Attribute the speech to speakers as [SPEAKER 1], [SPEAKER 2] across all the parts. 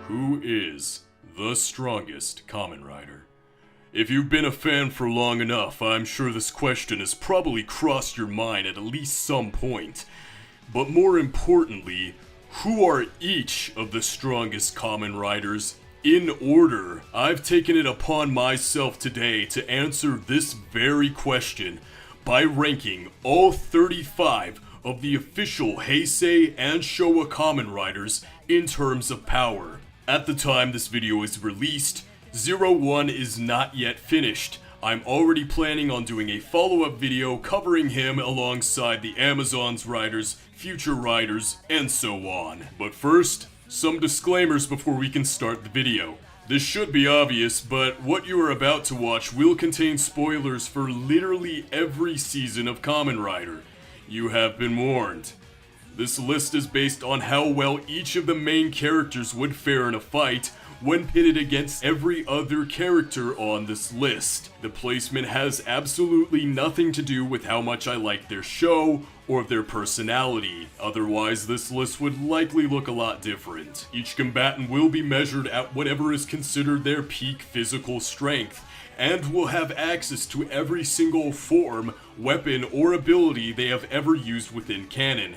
[SPEAKER 1] Who is the strongest Kamen Rider? If you've been a fan for long enough, I'm sure this question has probably crossed your mind at least some point. But more importantly, who are each of the strongest Kamen Riders in order? I've taken it upon myself today to answer this very question by ranking all 35 of the official Heisei and Showa Kamen Riders in terms of power. At the time this video is released, 01 is not yet finished. I'm already planning on doing a follow-up video covering him alongside the Amazon's riders, future riders, and so on. But first, some disclaimers before we can start the video. This should be obvious, but what you are about to watch will contain spoilers for literally every season of Kamen Rider. You have been warned. This list is based on how well each of the main characters would fare in a fight when pitted against every other character on this list. The placement has absolutely nothing to do with how much I like their show or their personality. Otherwise, this list would likely look a lot different. Each combatant will be measured at whatever is considered their peak physical strength, and will have access to every single form, weapon, or ability they have ever used within canon.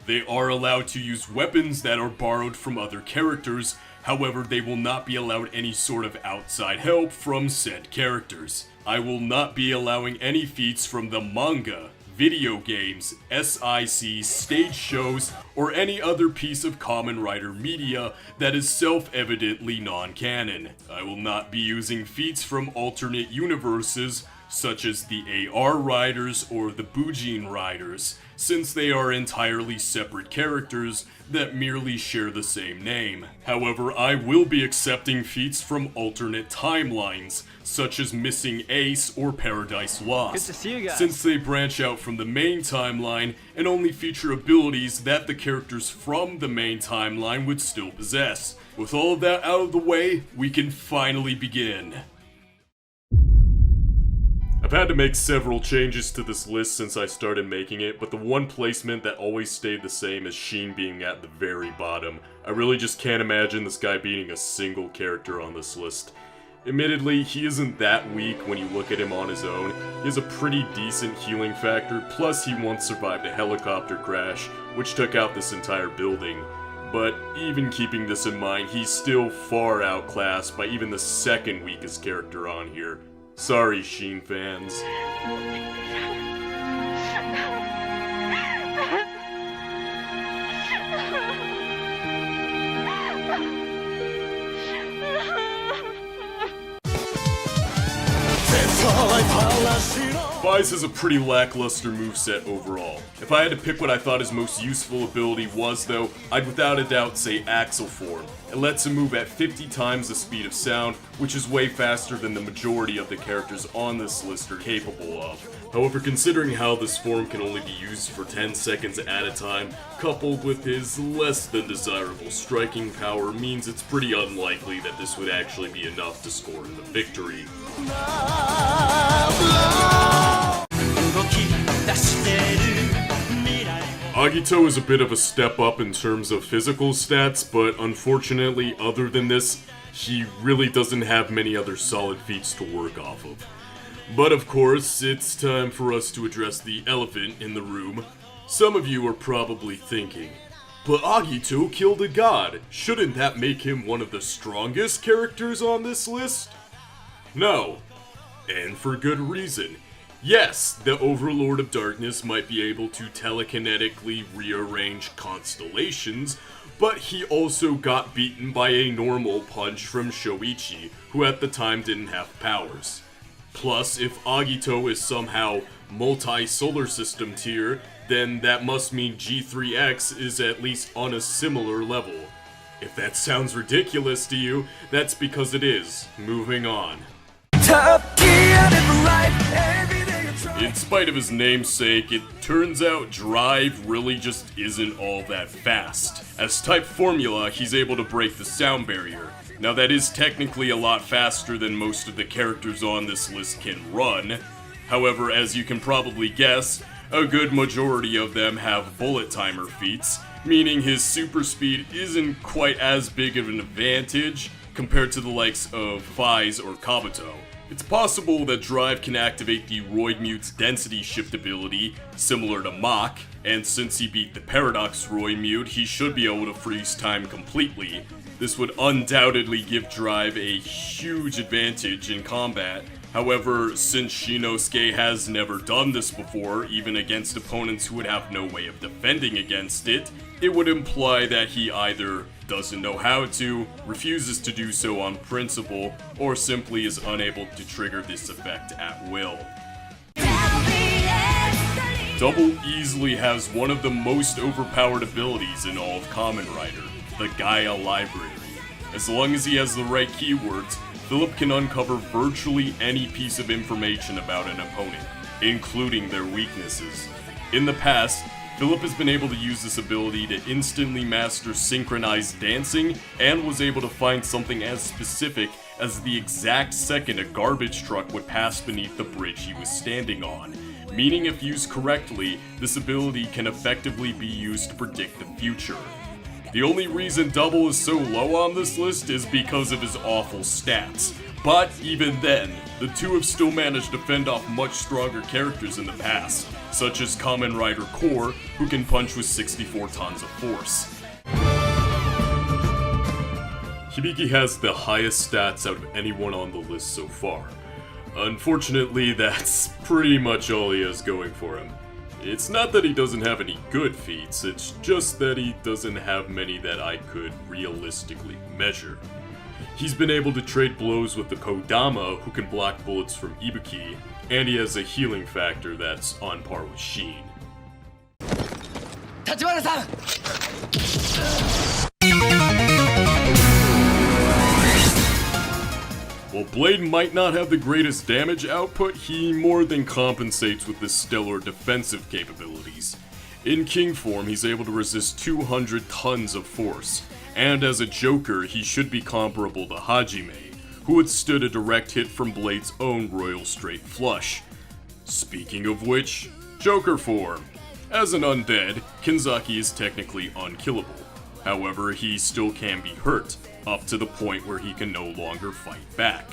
[SPEAKER 1] They are allowed to use weapons that are borrowed from other characters, however they will not be allowed any sort of outside help from said characters. I will not be allowing any feats from the manga, video games, SIC, stage shows, or any other piece of Kamen Rider media that is self-evidently non-canon. I will not be using feats from alternate universes, such as the AR Riders or the Bujin Riders, since they are entirely separate characters that merely share the same name. However, I will be accepting feats from alternate timelines, such as Missing Ace or Paradise Lost,
[SPEAKER 2] Good to see you guys.
[SPEAKER 1] since they branch out from the main timeline and only feature abilities that the characters from the main timeline would still possess. With all of that out of the way, we can finally begin. I've had to make several changes to this list since I started making it, but the one placement that always stayed the same is Sheen being at the very bottom. I really just can't imagine this guy beating a single character on this list. Admittedly, he isn't that weak when you look at him on his own. He has a pretty decent healing factor, plus he once survived a helicopter crash, which took out this entire building. But even keeping this in mind, he's still far outclassed by even the second weakest character on here. Sorry, Sheen fans. Vice has a pretty lackluster moveset overall. If I had to pick what I thought his most useful ability was though, I'd without a doubt say Axle Form. It lets him move at 50 times the speed of sound, which is way faster than the majority of the characters on this list are capable of. However, considering how this form can only be used for 10 seconds at a time, coupled with his less than desirable striking power, means it's pretty unlikely that this would actually be enough to score the victory. Agito is a bit of a step up in terms of physical stats, but unfortunately, other than this, he really doesn't have many other solid feats to work off of. But of course, it's time for us to address the elephant in the room. Some of you are probably thinking, but Agito killed a god. Shouldn't that make him one of the strongest characters on this list? No. And for good reason. Yes, the Overlord of Darkness might be able to telekinetically rearrange constellations, but he also got beaten by a normal punch from Shoichi, who at the time didn't have powers. Plus, if Agito is somehow multi-solar system tier, then that must mean G3X is at least on a similar level. If that sounds ridiculous to you, that's because it is. Moving on. In spite of his namesake, it turns out Drive really just isn't all that fast. As type formula, he's able to break the sound barrier. Now that is technically a lot faster than most of the characters on this list can run. However, as you can probably guess, a good majority of them have bullet timer feats, meaning his super speed isn't quite as big of an advantage compared to the likes of Faiz or Kabuto. It's possible that Drive can activate the Roidmute's density shift ability, similar to Mach, and since he beat the Paradox Roidmute, he should be able to freeze time completely. This would undoubtedly give Drive a huge advantage in combat. However, since Shinosuke has never done this before, even against opponents who would have no way of defending against it, it would imply that he either doesn't know how to, refuses to do so on principle, or simply is unable to trigger this effect at will. Double easily has one of the most overpowered abilities in all of Kamen Rider, the Gaia Library. As long as he has the right keywords, Philip can uncover virtually any piece of information about an opponent, including their weaknesses. In the past, Philip has been able to use this ability to instantly master synchronized dancing, and was able to find something as specific as the exact second a garbage truck would pass beneath the bridge he was standing on, meaning if used correctly, this ability can effectively be used to predict the future. The only reason Double is so low on this list is because of his awful stats. But even then, the two have still managed to fend off much stronger characters in the past, such as Kamen Rider Core, who can punch with 64 tons of force. Hibiki has the highest stats out of anyone on the list so far. Unfortunately, that's pretty much all he has going for him. It's not that he doesn't have any good feats, it's just that he doesn't have many that I could realistically measure. He's been able to trade blows with the Kodama, who can block bullets from Ibuki, and he has a healing factor that's on par with Sheen. While Blade might not have the greatest damage output, he more than compensates with his stellar defensive capabilities. In King form, he's able to resist 200 tons of force, and as a Joker, he should be comparable to Hajime, who withstood a direct hit from Blade's own Royal Straight Flush. Speaking of which, Joker form. As an undead, Kenzaki is technically unkillable. However, he still can be hurt, up to the point where he can no longer fight back.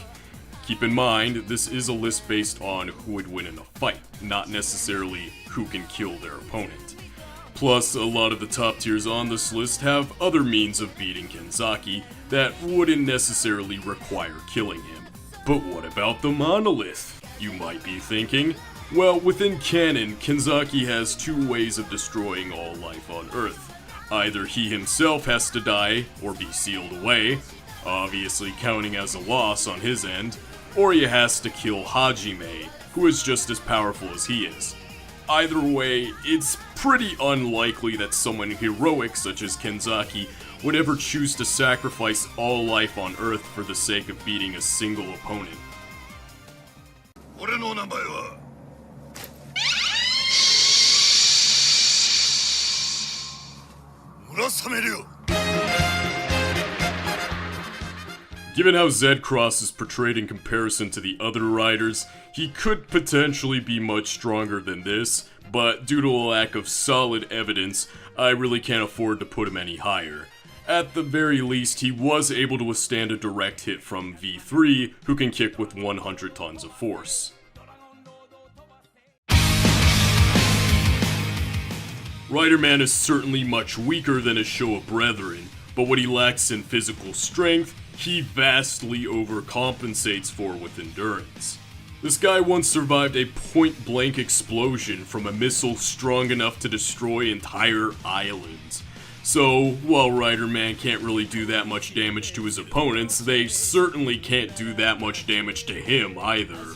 [SPEAKER 1] Keep in mind, this is a list based on who would win in a fight, not necessarily who can kill their opponent. Plus, a lot of the top tiers on this list have other means of beating Kenzaki that wouldn't necessarily require killing him. But what about the monolith, you might be thinking? Well, within canon, Kenzaki has two ways of destroying all life on Earth. Either he himself has to die, or be sealed away, obviously counting as a loss on his end, or he has to kill Hajime, who is just as powerful as he is. Either way, it's pretty unlikely that someone heroic such as Kenzaki would ever choose to sacrifice all life on Earth for the sake of beating a single opponent. Given how Z-Cross is portrayed in comparison to the other riders, he could potentially be much stronger than this, but due to a lack of solid evidence, I really can't afford to put him any higher. At the very least, he was able to withstand a direct hit from V3, who can kick with 100 tons of force. Riderman is certainly much weaker than his Showa brethren, but what he lacks in physical strength, he vastly overcompensates for with endurance. This guy once survived a point-blank explosion from a missile strong enough to destroy entire islands. So, while Riderman can't really do that much damage to his opponents, they certainly can't do that much damage to him either.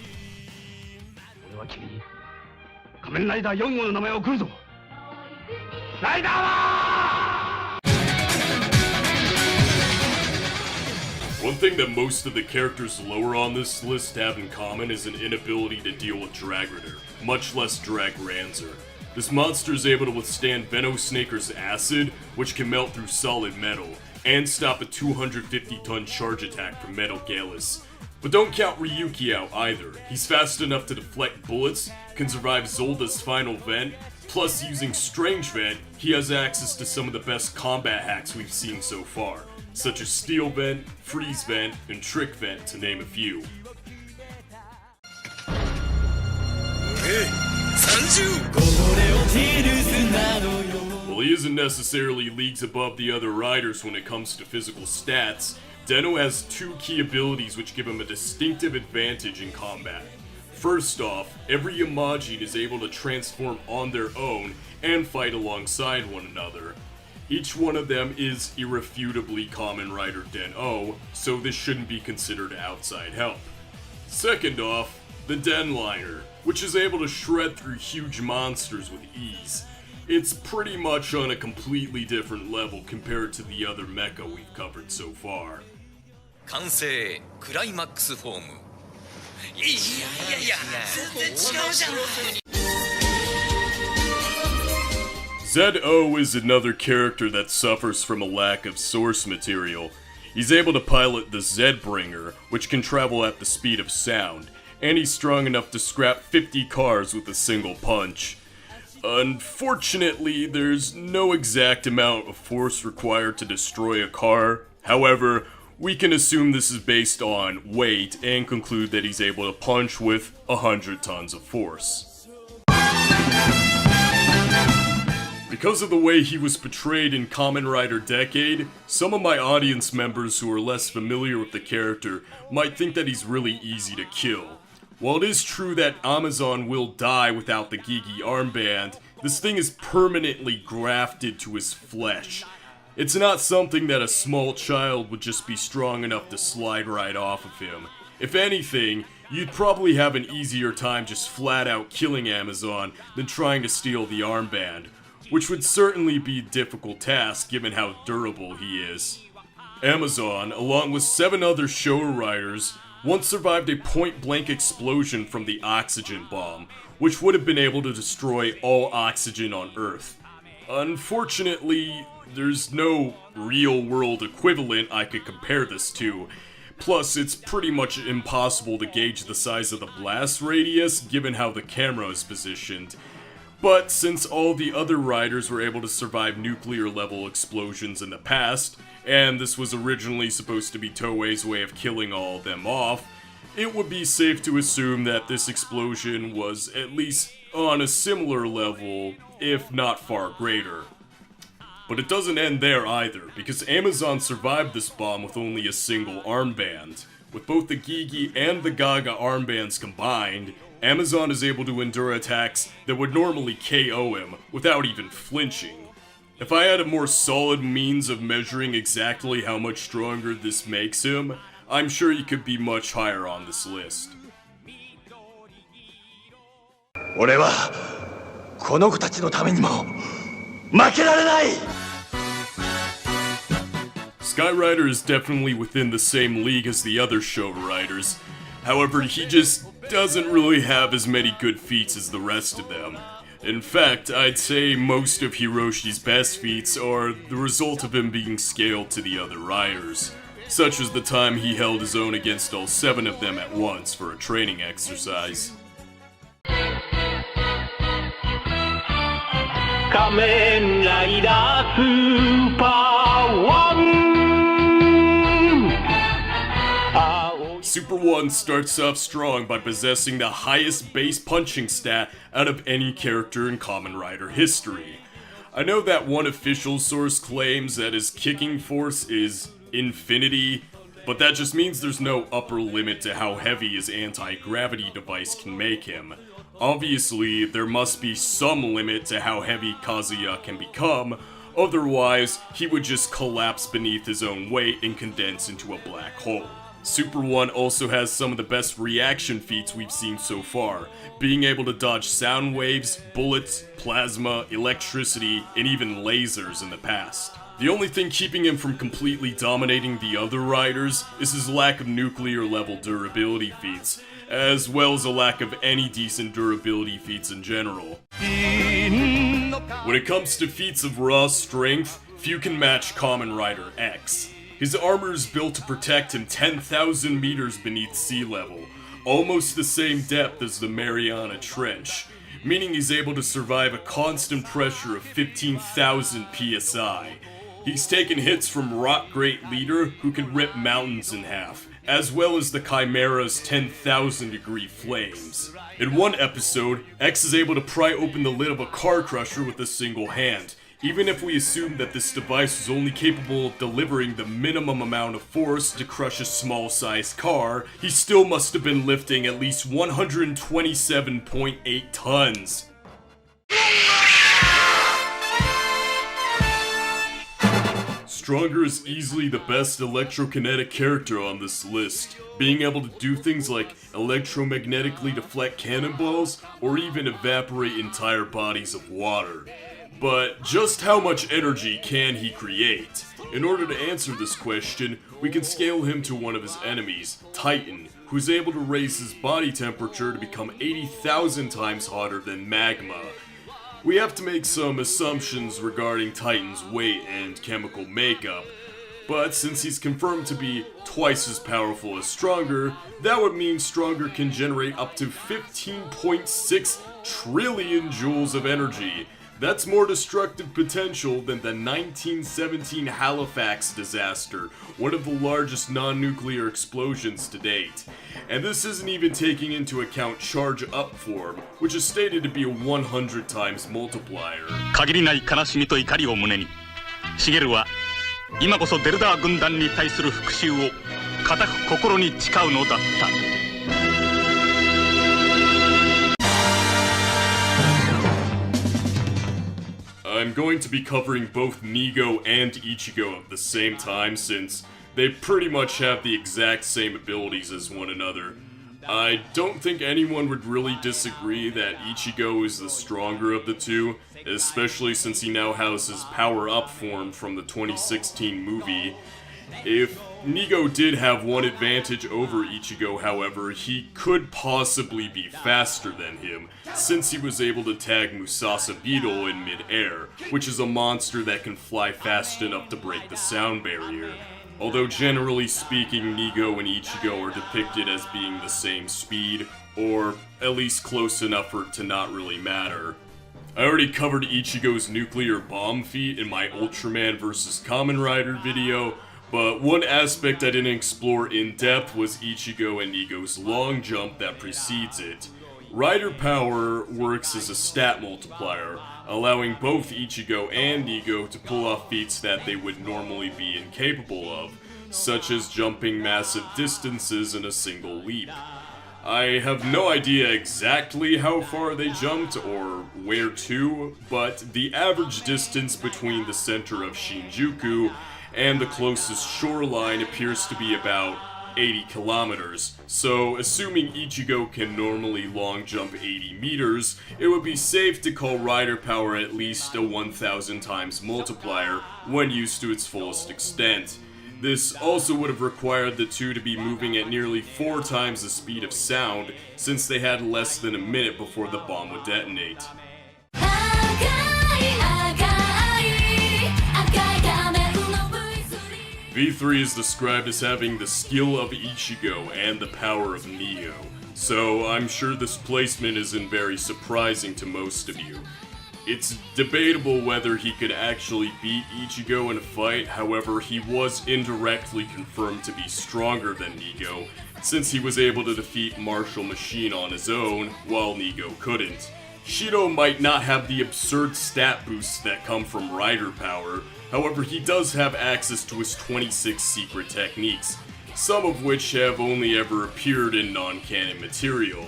[SPEAKER 1] One thing that most of the characters lower on this list have in common is an inability to deal with Drag Ritter, much less Drag Ranzer. This monster is able to withstand Venosnaker's acid, which can melt through solid metal, and stop a 250-ton charge attack from Metal Gallus. But don't count Ryuki out either. He's fast enough to deflect bullets, can survive Zolda's final vent, Plus, using Strange Vent, he has access to some of the best combat hacks we've seen so far, such as Steel Vent, Freeze Vent, and Trick Vent, to name a few. While he isn't necessarily leagues above the other riders when it comes to physical stats, Den-O has two key abilities which give him a distinctive advantage in combat. First off, every Imagine is able to transform on their own and fight alongside one another. Each one of them is irrefutably Kamen Rider Den-O, so this shouldn't be considered outside help. Second off, the Denliner, which is able to shred through huge monsters with ease. It's pretty much on a completely different level compared to the other mecha we've covered so far.
[SPEAKER 2] 完成クライマックスフォームいや全然違うじゃん
[SPEAKER 1] ZO is another character that suffers from a lack of source material. He's able to pilot the Z-Bringer, which can travel at the speed of sound, and he's strong enough to scrap 50 cars with a single punch. Unfortunately, there's no exact amount of force required to destroy a car. However, we can assume this is based on weight and conclude that he's able to punch with 100 tons of force. Because of the way he was portrayed in Kamen Rider Decade, some of my audience members who are less familiar with the character might think that he's really easy to kill. While it is true that Amazon will die without the Gigi armband, this thing is permanently grafted to his flesh. It's not something that a small child would just be strong enough to slide right off of him. If anything, you'd probably have an easier time just flat out killing Amazon than trying to steal the armband, which would certainly be a difficult task given how durable he is. Amazon, along with 7 other Showa riders, once survived a point-blank explosion from the oxygen bomb, which would have been able to destroy all oxygen on Earth. Unfortunately, there's no real-world equivalent I could compare this to. Plus, it's pretty much impossible to gauge the size of the blast radius given how the camera is positioned. But since all the other riders were able to survive nuclear-level explosions in the past, and this was originally supposed to be Toei's way of killing all of them off, it would be safe to assume that this explosion was at least on a similar level, if not far greater. But it doesn't end there either, because Amazon survived this bomb with only a single armband. With both the Gigi and the Gaga armbands combined, Amazon is able to endure attacks that would normally KO him without even flinching. If I had a more solid means of measuring exactly how much stronger this makes him, I'm sure he could be much higher on this list.
[SPEAKER 3] 俺はこの子たちのためにも負けられない
[SPEAKER 1] Skyrider is definitely within the same league as the other Showa riders. However, he just doesn't really have as many good feats as the rest of them. In fact, I'd say most of Hiroshi's best feats are the result of him being scaled to the other riders, such as the time he held his own against all 7 of them at once for a training exercise.
[SPEAKER 4] Kamen Rider Super 1
[SPEAKER 1] Super 1 starts off strong by possessing the highest base punching stat out of any character in Kamen Rider history. I know that one official source claims that his kicking force is infinity, but that just means there's no upper limit to how heavy his anti-gravity device can make him. Obviously, there must be some limit to how heavy Kazuya can become, otherwise he would just collapse beneath his own weight and condense into a black hole. Super 1 also has some of the best reaction feats we've seen so far, being able to dodge sound waves, bullets, plasma, electricity, and even lasers in the past. The only thing keeping him from completely dominating the other riders is his lack of nuclear-level durability feats, as well as a lack of any decent durability feats in general. When it comes to feats of raw strength, few can match Kamen Rider X. His armor is built to protect him 10,000 meters beneath sea level, almost the same depth as the Mariana Trench, meaning he's able to survive a constant pressure of 15,000 psi. He's taken hits from Rock Great Leader, who can rip mountains in half, as well as the Chimera's 10,000 degree flames. In one episode, X is able to pry open the lid of a car crusher with a single hand. Even if we assume that this device was only capable of delivering the minimum amount of force to crush a small-sized car, he still must have been lifting at least 127.8 tons. Stronger is easily the best electrokinetic character on this list, being able to do things like electromagnetically deflect cannonballs or even evaporate entire bodies of water. But just how much energy can he create? In order to answer this question, we can scale him to one of his enemies, Titan, who's able to raise his body temperature to become 80,000 times hotter than magma. We have to make some assumptions regarding Titan's weight and chemical makeup, but since he's confirmed to be twice as powerful as Stronger, that would mean Stronger can generate up to 15.6 trillion joules of energy. That's more destructive potential than the 1917 Halifax disaster, one of the largest non-nuclear explosions to date. And this isn't even taking into account charge up form, which is stated to be a 100 times multiplier.
[SPEAKER 5] 限りない悲しみと怒りを胸に、シゲルは今こそデルダー軍団に対する復讐を固く心に誓うのだった。
[SPEAKER 1] I'm going to be covering both Nigo and Ichigo at the same time since they pretty much have the exact same abilities as one another. I don't think anyone would really disagree that Ichigo is the stronger of the two, especially since he now has his power-up form from the 2016 movie. If Nigo did have one advantage over Ichigo, however, he could possibly be faster than him, since he was able to tag Musasa Beetle in mid-air, which is a monster that can fly fast enough to break the sound barrier. Although generally speaking, Nigo and Ichigo are depicted as being the same speed, or at least close enough for it to not really matter. I already covered Ichigo's nuclear bomb feat in my Ultraman vs. Kamen Rider video, but one aspect I didn't explore in depth was Ichigo and Nigo's long jump that precedes it. Rider power works as a stat multiplier, allowing both Ichigo and Nigo to pull off feats that they would normally be incapable of, such as jumping massive distances in a single leap. I have no idea exactly how far they jumped or where to, but the average distance between the center of Shinjuku and the closest shoreline appears to be about 80 kilometers, so assuming Ichigo can normally long jump 80 meters, it would be safe to call rider power at least a 1000 times multiplier when used to its fullest extent. This also would have required the two to be moving at nearly 4 times the speed of sound, since they had less than a minute before the bomb would detonate. V3 is described as having the skill of Ichigo and the power of Neo, so I'm sure this placement isn't very surprising to most of you. It's debatable whether he could actually beat Ichigo in a fight, however he was indirectly confirmed to be stronger than Nigo, since he was able to defeat Martial Machine on his own, while Nigo couldn't. Shido might not have the absurd stat boosts that come from rider power, however he does have access to his 26 secret techniques, some of which have only ever appeared in non-canon material,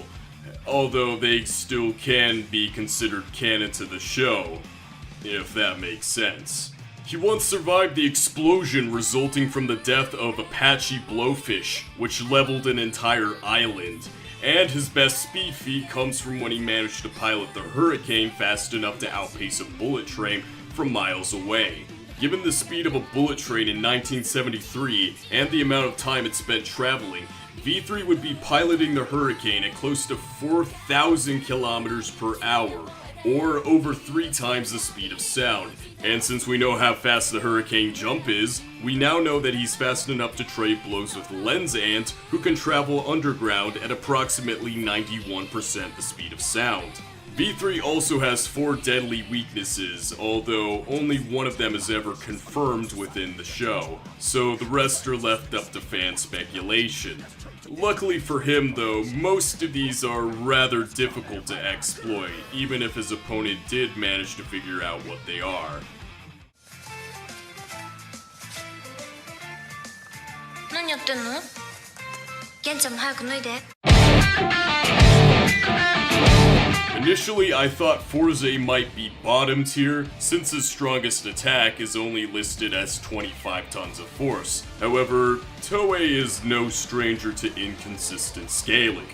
[SPEAKER 1] although they still can be considered canon to the show, if that makes sense. He once survived the explosion resulting from the death of Apache Blowfish, which leveled an entire island. And his best speed feat comes from when he managed to pilot the Hurricane fast enough to outpace a bullet train from miles away. Given the speed of a bullet train in 1973 and the amount of time it spent traveling, V3 would be piloting the Hurricane at close to 4,000 kilometers per hour, or over 3 times the speed of sound. And since we know how fast the Hurricane jump is, we now know that he's fast enough to trade blows with Lens Ant, who can travel underground at approximately 91% the speed of sound. V3 also has 4 deadly weaknesses, although only one of them is ever confirmed within the show, so the rest are left up to fan speculation. Luckily for him though, most of these are rather difficult to exploit, even if his opponent did manage to figure out what they are.
[SPEAKER 6] 何やってんの？玄ちゃんも早く脱いで。
[SPEAKER 1] Initially, I thought Forze might be bottom tier, since his strongest attack is only listed as 25 tons of force. However, Toei is no stranger to inconsistent scaling,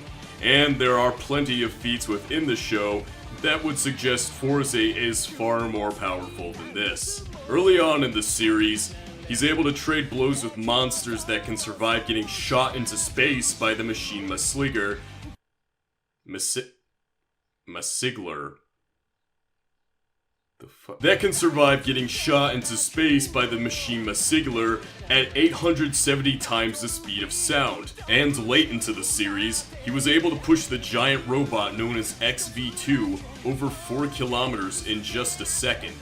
[SPEAKER 1] and there are plenty of feats within the show that would suggest Forze is far more powerful than this. Early on in the series, he's able to trade blows with monsters that can survive getting shot into space by the machine Masigler. That can survive getting shot into space by the machine Masigler at 870 times the speed of sound. And late into the series, he was able to push the giant robot known as XV2 over 4 kilometers in just a second,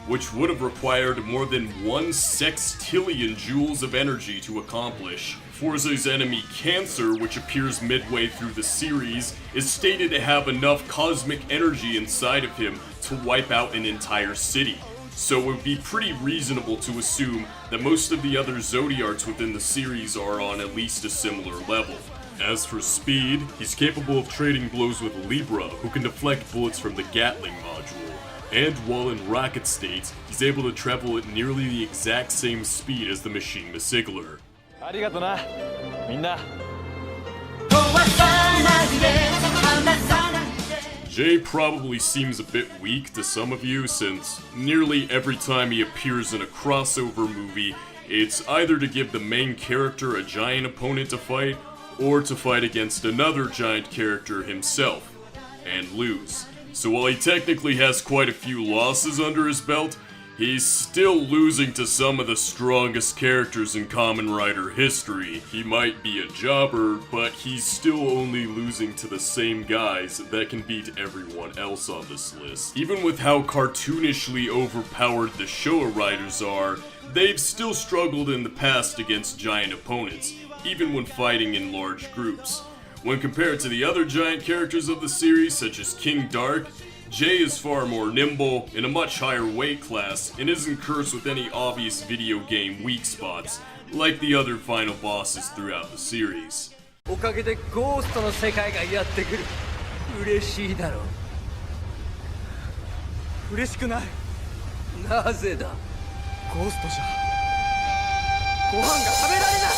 [SPEAKER 1] which would have required more than 1 sextillion joules of energy to accomplish. Forze's enemy Cancer, which appears midway through the series, is stated to have enough cosmic energy inside of him to wipe out an entire city. So it would be pretty reasonable to assume that most of the other Zodiarcs within the series are on at least a similar level. As for speed, he's capable of trading blows with Libra, who can deflect bullets from the Gatling module. And while in rocket state, he's able to travel at nearly the exact same speed as the machine Masigler. Jay probably seems a bit weak to some of you, since nearly every time he appears in a crossover movie, it's either to give the main character a giant opponent to fight, or to fight against another giant character himself, and lose. So while he technically has quite a few losses under his belt, he's still losing to some of the strongest characters in Kamen Rider history. He might be a jobber, but he's still only losing to the same guys that can beat everyone else on this list. Even with how cartoonishly overpowered the Showa Riders are, they've still struggled in the past against giant opponents, even when fighting in large groups. When compared to the other giant characters of the series, such as King Dark, Jay is far more nimble, in a much higher weight class, and isn't cursed with any obvious video game weak spots, like the other final bosses throughout the series.
[SPEAKER 7] おかげでゴーストの世界がやってくる。嬉しいだろう。嬉しくない。なぜだ。ゴーストじゃご飯が食べられない。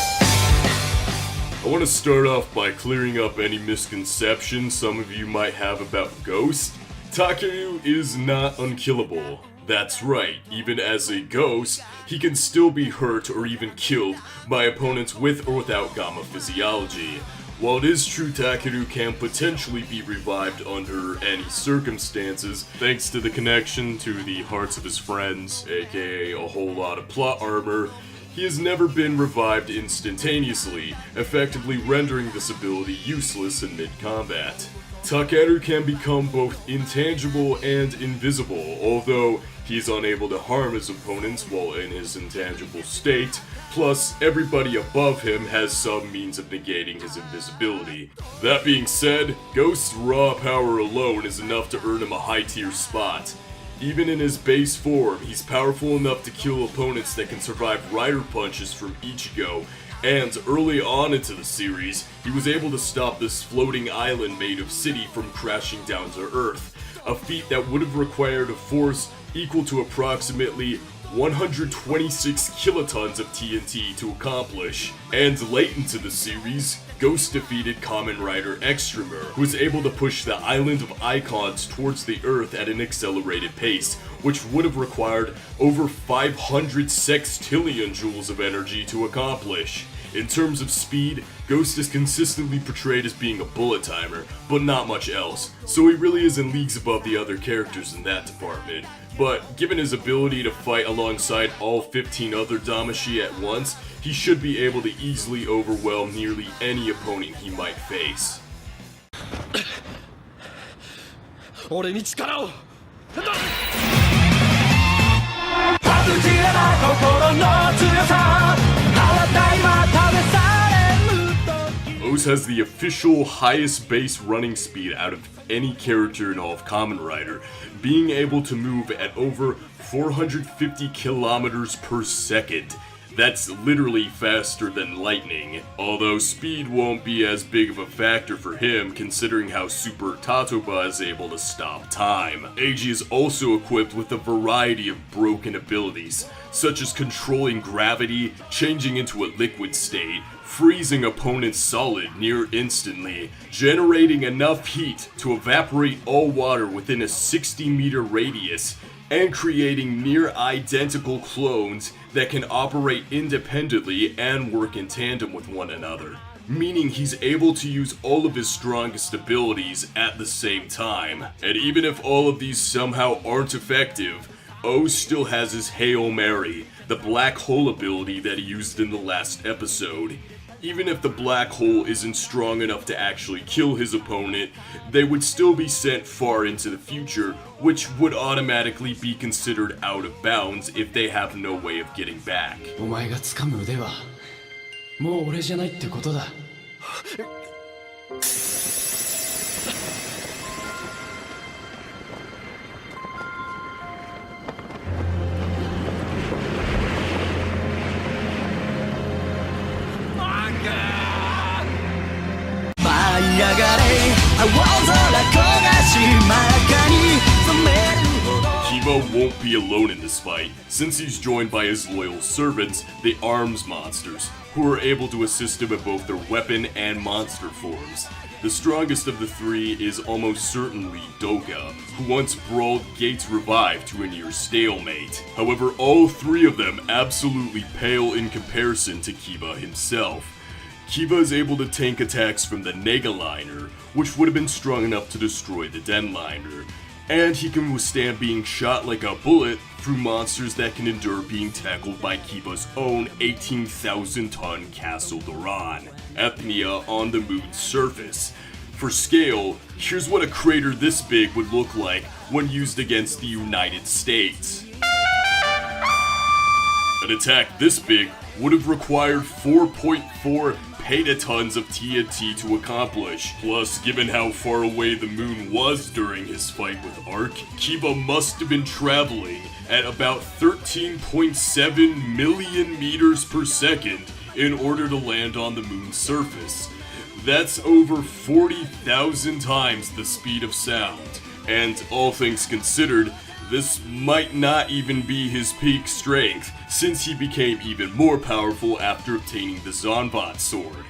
[SPEAKER 1] I want to start off by clearing up any misconceptions some of you might have about Ghost. Takeru is not unkillable. That's right, even as a ghost, he can still be hurt or even killed by opponents with or without Gamma physiology. While it is true Takeru can potentially be revived under any circumstances, thanks to the connection to the hearts of his friends, aka a whole lot of plot armor, he has never been revived instantaneously, effectively rendering this ability useless in mid-combat. Takeru can become both intangible and invisible, although he is unable to harm his opponents while in his intangible state, plus everybody above him has some means of negating his invisibility. That being said, Ghost's raw power alone is enough to earn him a high-tier spot. Even in his base form, he's powerful enough to kill opponents that can survive rider punches from Ichigo, and early on into the series, he was able to stop this floating island made of city from crashing down to Earth, a feat that would have required a force equal to approximately 126 kilotons of TNT to accomplish. And late into the series, Ghost defeated Kamen Rider Extremer, who was able to push the Island of Icons towards the Earth at an accelerated pace, which would have required over 500 sextillion joules of energy to accomplish. In terms of speed, Ghost is consistently portrayed as being a bullet timer, but not much else, so he really is in leagues above the other characters in that department. But given his ability to fight alongside all 15 other Damashi at once, he should be able to easily overwhelm nearly any opponent he might face.
[SPEAKER 7] 俺に力を。
[SPEAKER 1] Ose has the official highest base running speed out of any character in all of Kamen Rider, being able to move at over 450 kilometers per second. That's literally faster than lightning, although speed won't be as big of a factor for him considering how Super Tatoba is able to stop time. Eiji is also equipped with a variety of broken abilities, such as controlling gravity, changing into a liquid state, freezing opponents solid near instantly, generating enough heat to evaporate all water within a 60-meter radius, and creating near identical clones that can operate independently and work in tandem with one another. Meaning he's able to use all of his strongest abilities at the same time. And even if all of these somehow aren't effective, Ose still has his Hail Mary, the black hole ability that he used in the last episode. Even if the black hole isn't strong enough to actually kill his opponent, they would still be sent far into the future, which would automatically be considered out of bounds if they have no way of getting back.
[SPEAKER 7] お前が掴む腕はもう俺じゃないってことだ。
[SPEAKER 1] Kiba won't be alone in this fight, since he's joined by his loyal servants, the Arms Monsters, who are able to assist him in both their weapon and monster forms. The strongest of the three is almost certainly Doga, who once brawled Gates Revive to a near stalemate. However, all three of them absolutely pale in comparison to Kiba himself. Kiba is able to tank attacks from the Negaliner, which would have been strong enough to destroy the Denliner, and he can withstand being shot like a bullet through monsters that can endure being tackled by Kiba's own 18,000-ton Castle Doran, Ethnia on the moon's surface. For scale, here's what a crater this big would look like when used against the United States. An attack this big would have required 4.4 petatons of TNT to accomplish. Plus, given how far away the moon was during his fight with Ark, Kiba must have been traveling at about 13.7 million meters per second in order to land on the moon's surface. That's over 40,000 times the speed of sound. And all things considered, this might not even be his peak strength, since he became even more powerful after obtaining the Zonbot sword.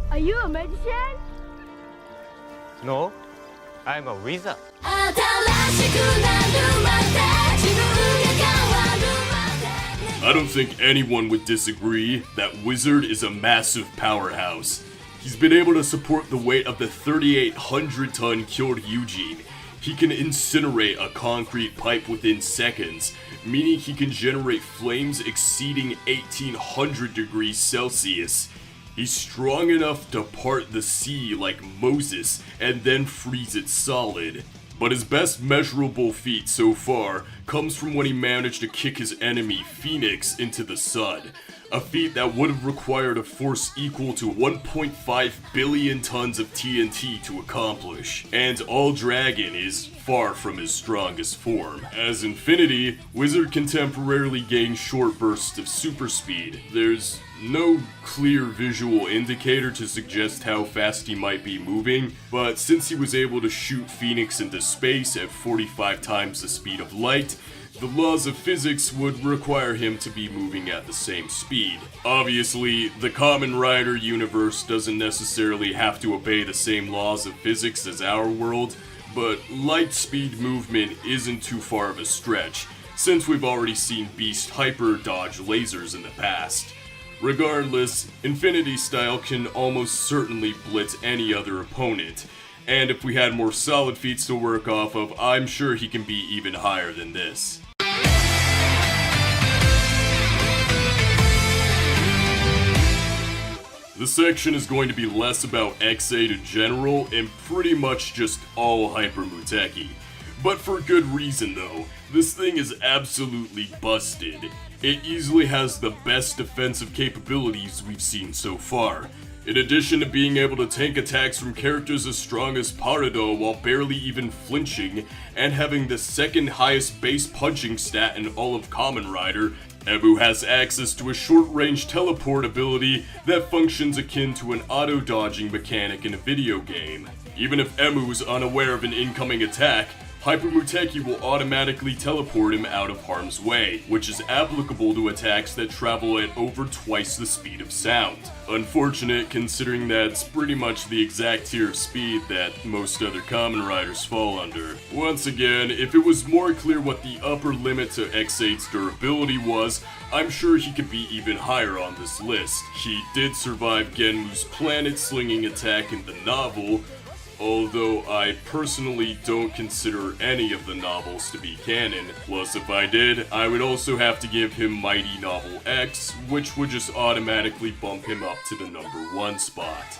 [SPEAKER 8] Are you a magician?
[SPEAKER 9] No, I'm a wizard.
[SPEAKER 1] I don't think anyone would disagree that Wizard is a massive powerhouse. He's been able to support the weight of the 3,800-ton Kyoryujin. He can incinerate a concrete pipe within seconds, meaning he can generate flames exceeding 1,800 degrees Celsius. He's strong enough to part the sea like Moses and then freeze it solid. But his best measurable feat so far comes from when he managed to kick his enemy, Phoenix, into the sun. A feat that would have required a force equal to 1.5 billion tons of TNT to accomplish. And All Dragon is far from his strongest form. As Infinity, Wizard can temporarily gain short bursts of super speed. There's no clear visual indicator to suggest how fast he might be moving, but since he was able to shoot Phoenix into space at 45 times the speed of light, the laws of physics would require him to be moving at the same speed. Obviously, the Kamen Rider universe doesn't necessarily have to obey the same laws of physics as our world, but light speed movement isn't too far of a stretch, since we've already seen Beast Hyper dodge lasers in the past. Regardless, Infinity Style can almost certainly blitz any other opponent, and if we had more solid feats to work off of, I'm sure he can be even higher than this. The This section is going to be less about X8 in general and pretty much just all Hyper Muteki. But for good reason though, this thing is absolutely busted. It easily has the best defensive capabilities we've seen so far. In addition to being able to tank attacks from characters as strong as Parado while barely even flinching, and having the second highest base punching stat in all of Kamen Rider, Emu has access to a short-range teleport ability that functions akin to an auto-dodging mechanic in a video game. Even if Emu is unaware of an incoming attack, Hyper Muteki will automatically teleport him out of harm's way, which is applicable to attacks that travel at over twice the speed of sound. Unfortunate considering that's pretty much the exact tier of speed that most other Kamen Riders fall under. Once again, if it was more clear what the upper limit to X8's durability was, I'm sure he could be even higher on this list. He did survive Genmu's planet-slinging attack in the novel, although I personally don't consider any of the novels to be canon. Plus, if I did, I would also have to give him Mighty Novel X, which would just automatically bump him up to the #1 spot.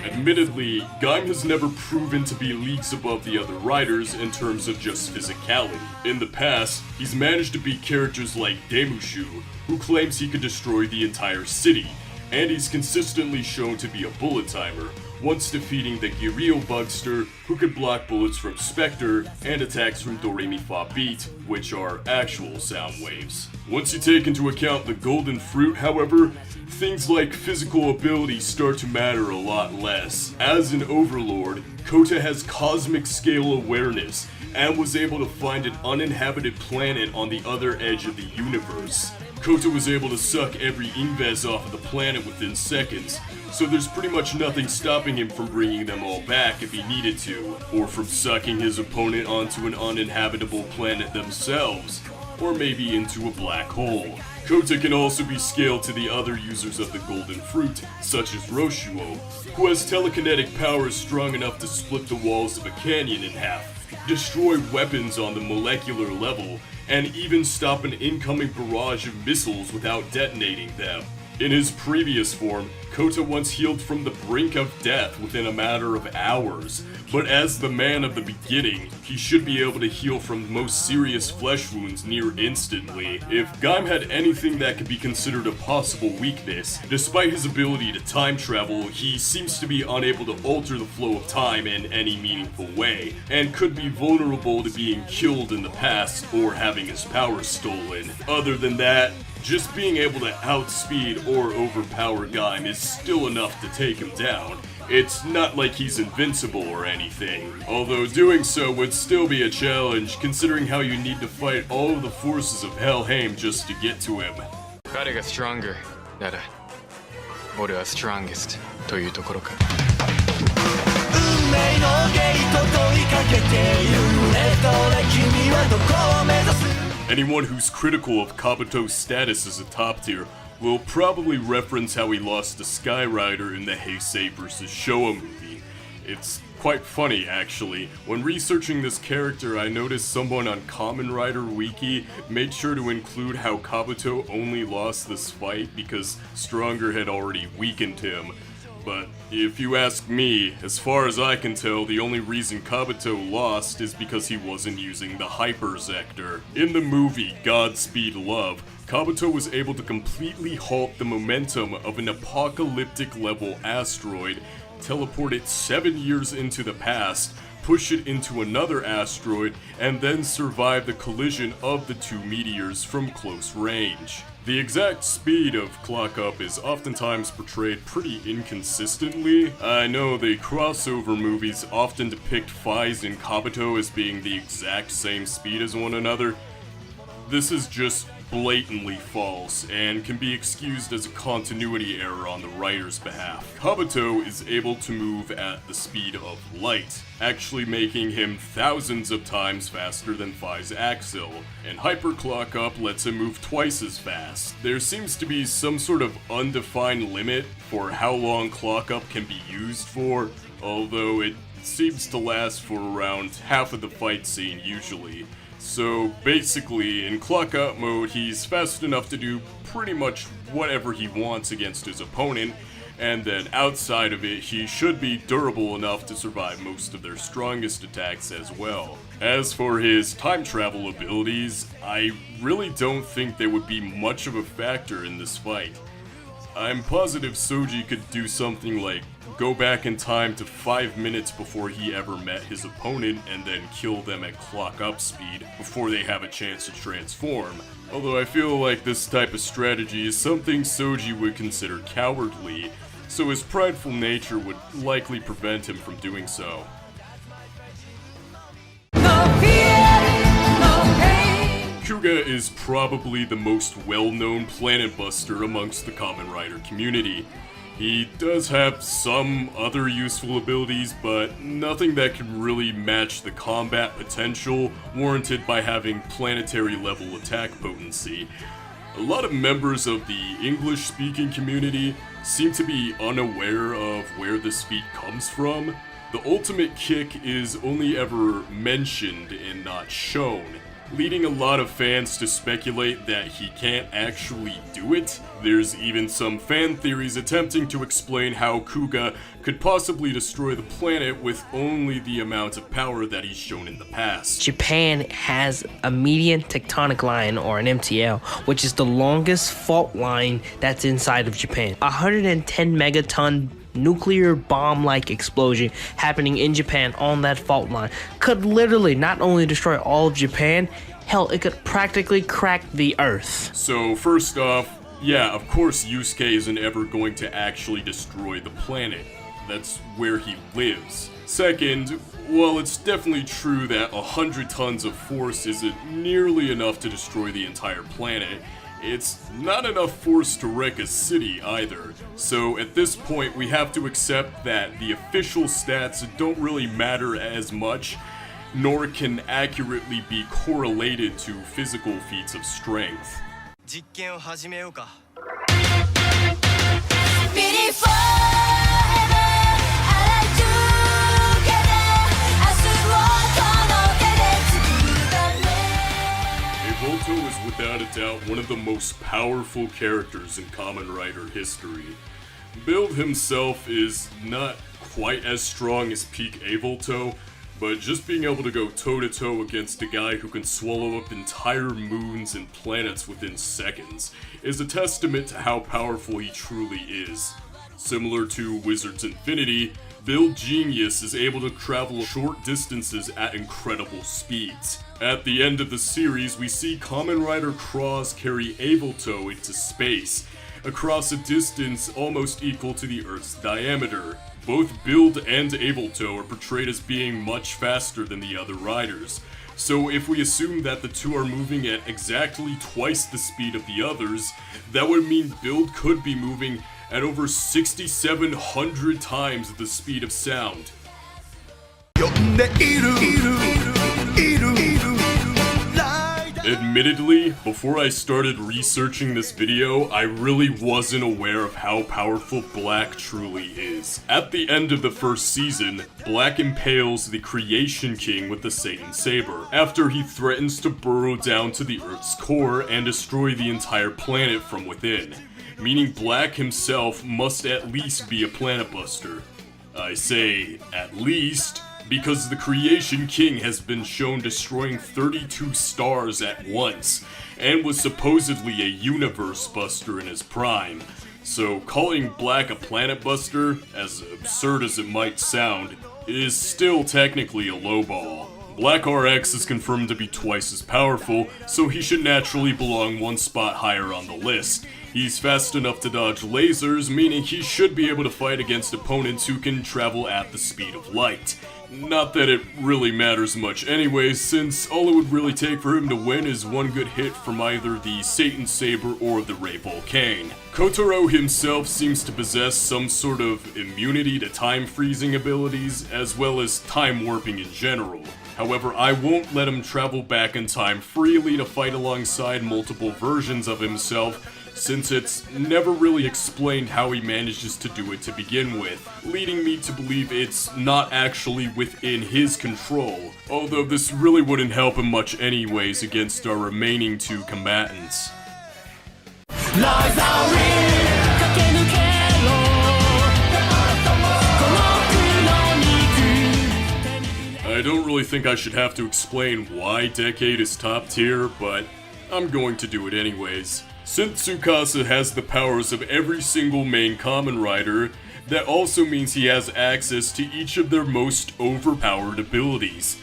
[SPEAKER 1] Admittedly, Gaim has never proven to be leagues above the other riders in terms of just physicality. In the past, he's managed to beat characters like Demushu, who claims he could destroy the entire city, and he's consistently shown to be a bullet timer, once defeating the Girio Bugster, who could block bullets from Spectre and attacks from Do-Re-Mi-Fa Beat, which are actual sound waves. Once you take into account the Golden Fruit, however, things like physical abilities start to matter a lot less. As an Overlord, Kota has cosmic scale awareness, and was able to find an uninhabited planet on the other edge of the universe. Kota was able to suck every Inves off of the planet within seconds, so there's pretty much nothing stopping him from bringing them all back if he needed to, or from sucking his opponent onto an uninhabitable planet themselves, or maybe into a black hole. Kota can also be scaled to the other users of the Golden Fruit, such as Roshuo, who has telekinetic powers strong enough to split the walls of a canyon in half, destroy weapons on the molecular level, and even stop an incoming barrage of missiles without detonating them. In his previous form, Kota once healed from the brink of death within a matter of hours, but as the man of the beginning, he should be able to heal from most serious flesh wounds near instantly. If Gaim had anything that could be considered a possible weakness, despite his ability to time travel, he seems to be unable to alter the flow of time in any meaningful way, and could be vulnerable to being killed in the past or having his powers stolen. Other than that, just being able to outspeed or overpower Gaim is still enough to take him down. It's not like he's invincible or anything, although doing so would still be a challenge considering how you need to fight all of the forces of Helheim just to get to him.
[SPEAKER 10] 彼が stronger なら俺は strongest というところか。運命のゲート問いかけてゆれどれ君はどこを目指す
[SPEAKER 1] Anyone who's critical of Kabuto's status as a top tier will probably reference how he lost to Sky Rider in the Heisei vs. Showa movie. It's quite funny, actually. When researching this character, I noticed someone on Kamen Rider Wiki made sure to include how Kabuto only lost this fight because Stronger had already weakened him. But if you ask me, as far as I can tell, the only reason Kabuto lost is because he wasn't using the Hyper Zector. In the movie Godspeed Love, Kabuto was able to completely halt the momentum of an apocalyptic level asteroid, teleport it 7 years into the past, push it into another asteroid, and then survive the collision of the two meteors from close range. The exact speed of Clock Up is oftentimes portrayed pretty inconsistently. I know the crossover movies often depict Faiz and Kabuto as being the exact same speed as one another. This is just blatantly false and can be excused as a continuity error on the writer's behalf. Kabuto is able to move at the speed of light, actually making him thousands of times faster than Fai's Axel, and Hyper Clock Up lets him move twice as fast. There seems to be some sort of undefined limit for how long Clock Up can be used for, although it seems to last for around half of the fight scene usually. So basically, in clock up mode, he's fast enough to do pretty much whatever he wants against his opponent, and then outside of it, he should be durable enough to survive most of their strongest attacks as well. As for his time travel abilities, I really don't think they would be much of a factor in this fight. I'm positive Soji could do something like go back in time to 5 minutes before he ever met his opponent and then kill them at clock up speed before they have a chance to transform. Although I feel like this type of strategy is something Soji would consider cowardly, so his prideful nature would likely prevent him from doing so. Kuga is probably the most well-known planet buster amongst the Kamen Rider community. He does have some other useful abilities, but nothing that can really match the combat potential warranted by having planetary level attack potency. A lot of members of the English-speaking community seem to be unaware of where this feat comes from. The ultimate kick is only ever mentioned and not shown, leading a lot of fans to speculate that he can't actually do it. There's even some fan theories attempting to explain how Kuga could possibly destroy the planet with only the amount of power that he's shown in the past.
[SPEAKER 11] Japan has a median tectonic line, or an MTL, which is the longest fault line that's inside of Japan. 110 megaton nuclear bomb-like explosion happening in Japan on that fault line could literally not only destroy all of Japan, hell, it could practically crack the earth.
[SPEAKER 1] So first off, yeah, of course Yusuke isn't ever going to actually destroy the planet. That's where he lives. Second, while it's definitely true that 100 tons of force isn't nearly enough to destroy the entire planet, it's not enough force to wreck a city either. So at this point, we have to accept that the official stats don't really matter as much, nor can accurately be correlated to physical feats of strength. Evolto is without a doubt one of the most powerful characters in Kamen Rider history. Build himself is not quite as strong as peak Evolto, but just being able to go toe-to-toe against a guy who can swallow up entire moons and planets within seconds is a testament to how powerful he truly is. Similar to Wizard's Infinity, Build Genius is able to travel short distances at incredible speeds. At the end of the series, we see Kamen Rider Cross carry Evolto into space, across a distance almost equal to the Earth's diameter. Both Build and Evolto are portrayed as being much faster than the other riders. So if we assume that the two are moving at exactly twice the speed of the others, that would mean Build could be moving at over 6,700 times the speed of sound. Admittedly, before I started researching this video, I really wasn't aware of how powerful Black truly is. At the end of the first season, Black impales the Creation King with the Satan Saber, after he threatens to burrow down to the Earth's core and destroy the entire planet from within, meaning Black himself must at least be a planet buster. I say at least, because the Creation King has been shown destroying 32 stars at once, and was supposedly a universe buster in his prime. So calling Black a planet buster, as absurd as it might sound, is still technically a lowball. Black RX is confirmed to be twice as powerful, so he should naturally belong one spot higher on the list. He's fast enough to dodge lasers, meaning he should be able to fight against opponents who can travel at the speed of light. Not that it really matters much anyway, since all it would really take for him to win is one good hit from either the Satan Saber or the Ray Volcane. Kotaro himself seems to possess some sort of immunity to time freezing abilities, as well as time warping in general. However, I won't let him travel back in time freely to fight alongside multiple versions of himself, since it's never really explained how he manages to do it to begin with, leading me to believe it's not actually within his control, although this really wouldn't help him much anyways against our remaining 2 combatants. I don't really think I should have to explain why Decade is top tier, but I'm going to do it anyways. Since Tsukasa has the powers of every single main Kamen Rider, that also means he has access to each of their most overpowered abilities.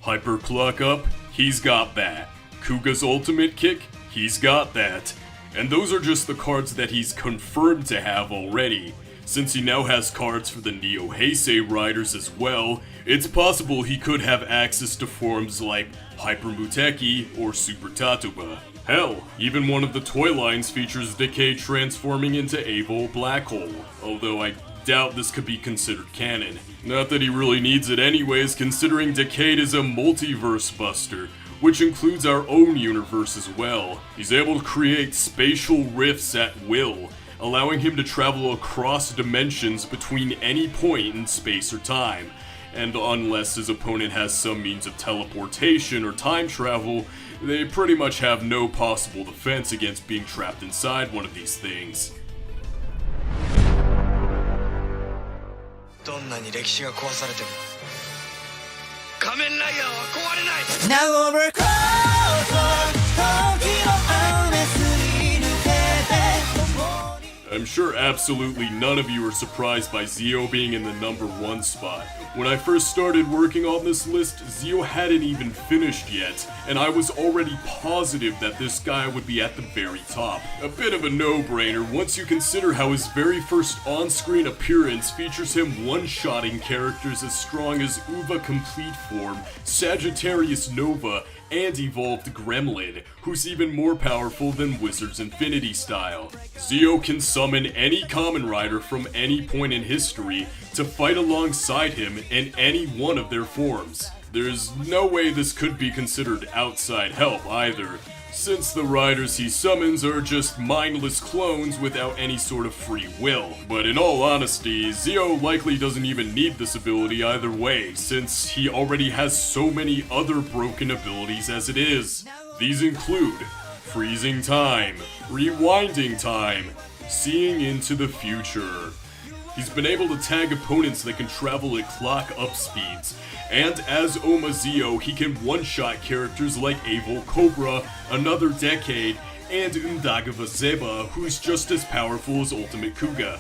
[SPEAKER 1] Hyper Clock Up, he's got that. Kuga's ultimate kick, he's got that. And those are just the cards that he's confirmed to have already. Since he now has cards for the Neo Heisei Riders as well, it's possible he could have access to forms like Hyper Muteki or Super Tatuba. Hell, even one of the toy lines features Decade transforming into Evil Black Hole, although I doubt this could be considered canon. Not that he really needs it anyways, considering Decade is a multiverse buster, which includes our own universe as well. He's able to create spatial rifts at will, allowing him to travel across dimensions between any point in space or time. And unless his opponent has some means of teleportation or time travel, they pretty much have no possible defense against being trapped inside one of these things. I'm sure absolutely none of you are surprised by Zio being in the #1 spot. When I first started working on this list, Zio hadn't even finished yet, and I was already positive that this guy would be at the very top. A bit of a no-brainer once you consider how his very first on-screen appearance features him one-shotting characters as strong as Uva Complete Form, Sagittarius Nova, and Evolved Gremlin, who's even more powerful than Wizard's Infinity style. Zio can summon any Kamen Rider from any point in history to fight alongside him in any one of their forms. There's no way this could be considered outside help either, since the riders he summons are just mindless clones without any sort of free will. But in all honesty, Zio likely doesn't even need this ability either way, since he already has so many other broken abilities as it is. These include freezing time, rewinding time, seeing into the future. He's been able to tag opponents that can travel at clock-up speeds, and as Oma Zio, he can one-shot characters like Evil Cobra, Another Decade, and Undagawa Zeba, who's just as powerful as Ultimate Kuga.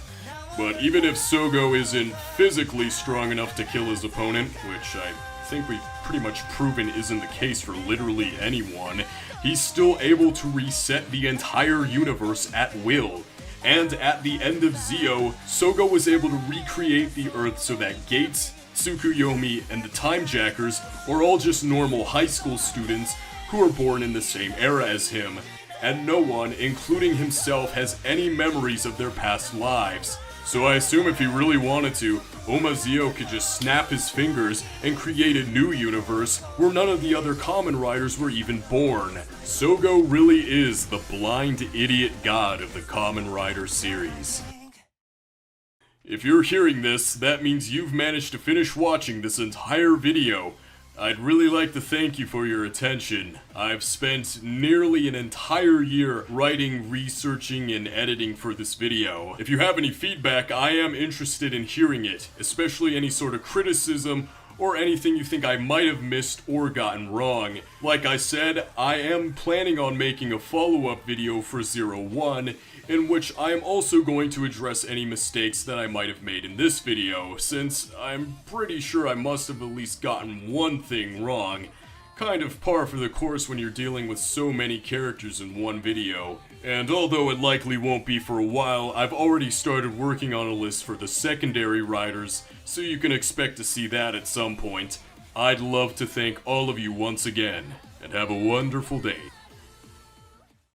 [SPEAKER 1] But even if Sogo isn't physically strong enough to kill his opponent, which I think we've pretty much proven isn't the case for literally anyone, he's still able to reset the entire universe at will. And at the end of Zio, Sogo was able to recreate the Earth so that Gates, Tsukuyomi, and the Timejackers are all just normal high school students who were born in the same era as him, and no one, including himself, has any memories of their past lives. So I assume if he really wanted to, Oma Zio could just snap his fingers and create a new universe where none of the other Kamen Riders were even born. Sogo really is the blind idiot god of the Kamen Rider series. If you're hearing this, that means you've managed to finish watching this entire video. I'd really like to thank you for your attention. I've spent nearly an entire year writing, researching, and editing for this video. If you have any feedback, I am interested in hearing it, especially any sort of criticism or anything you think I might have missed or gotten wrong. Like I said, I am planning on making a follow-up video for 01, in which I am also going to address any mistakes that I might have made in this video, since I'm pretty sure I must have at least gotten one thing wrong. Kind of par for the course when you're dealing with so many characters in one video. And although it likely won't be for a while, I've already started working on a list for the secondary riders, so you can expect to see that at some point. I'd love to thank all of you once again, and have a wonderful day.